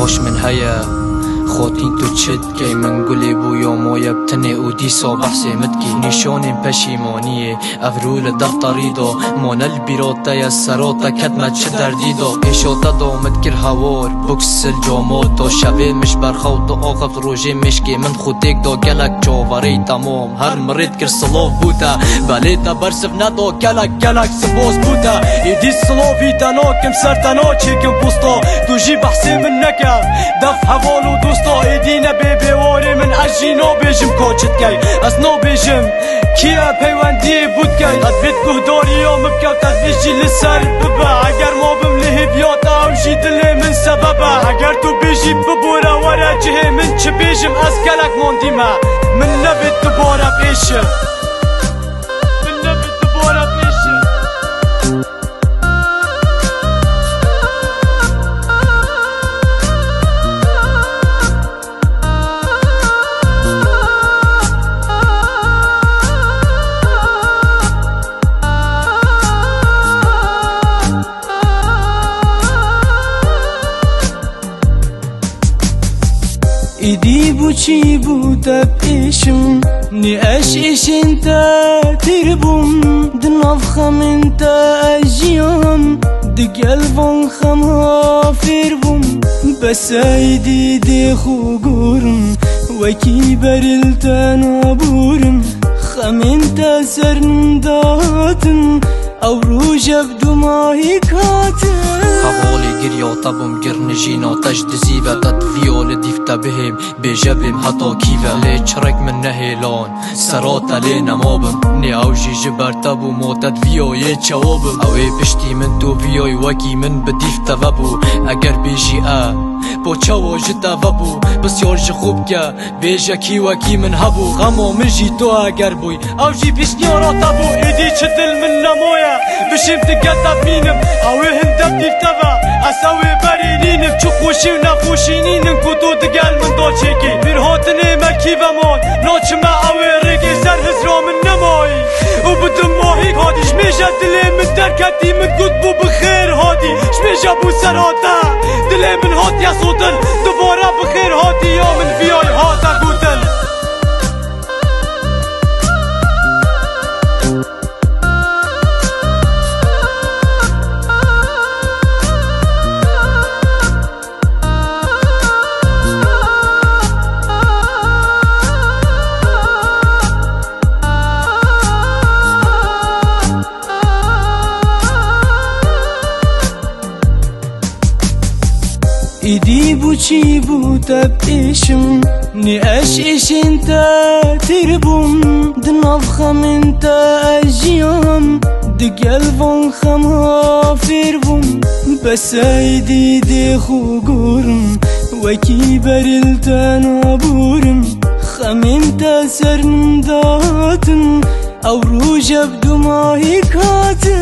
خوش من هيا خوتين تو تشد كي من قولي بو يوم ويبتني ودي صباح سيمتكي نشون پشیمانیه افرول دفتری دو مون البيروتا يا سروتا كتمت شدر ديدو ايشوتا دو متكر هاور بوكس الجوموتو شبه مش برخوت اوقف روجي مشكي من خودك دو قلق جواري تمام هر مريد كر صلوف بوتا باليتا برسف ندو قلق سبوس بوتا يدي صلوفي تانو كم سرتانو چيكم بوستو توجي بحسي منك دف حوالو دوستو ايدينا بيبي ووري من اجينو بيجم كوچت كي اسنو بيجم كيا بيواندي بوتكي قد دوري يوم بكا تدفيشي لسار ببا اگر مو بمليه بيوتا وجي دلي من سببا اگر تو بيجي ببورا ورا جهي من چه بيجم اسكالك مونديما من نبت تبورا بيشم إيدي بوشي بوتا بيشم نقاش إيش انتا تربم دنافخة من تا أجيهم دقلبن خمها فيربم بس ايدي دي خوغورم وكي برلتانا بورم خمين تا سرنداتن او روجة بدو ماهي كاتن قبولي قريو طبم قرنجينو تجد زيبا تد فيول ديفتا بهم بجبم حتو كيفا لي چرك من نهيلون سروتا لينا موبم ني اوجي جبر تبو موتد فيو يتشوبم اوي بشتي من تو فيوي وكي من بديفتا وبو اگر بيجي بوچاو جتا وبو بس يورج خوب كا بيجا كي وكي من هبو غمو من جيتو اگر بوي اوجي بيشنيورا تبو ايدي چتل من نمويا بشم تقطع بينم اوي هندب ديفتبا اسوي برينينم چو خوشي و نفوشينينم كتو تقال من دو چيكي بير هوتني مكي ومون نوچ ما اوي ريقي سر هزرو من نموي وبدم موهيك هادي شميجا دلي من دركتي من قطبو بخير هادي شميجا بو سراتا دلي من هات يا صوتل دبورا بخير هادي يوم الفياي هاتا قوتل إيدي بوشي بوتا بيشم نقاش إيش انتا تربم دنافخة من تا أجيهم دقلبن خمها فيربم بس ايدي دي خوغورم وكي برلتانا بورم خمين تا سرنداتن او روجة بدو ماهي كاتن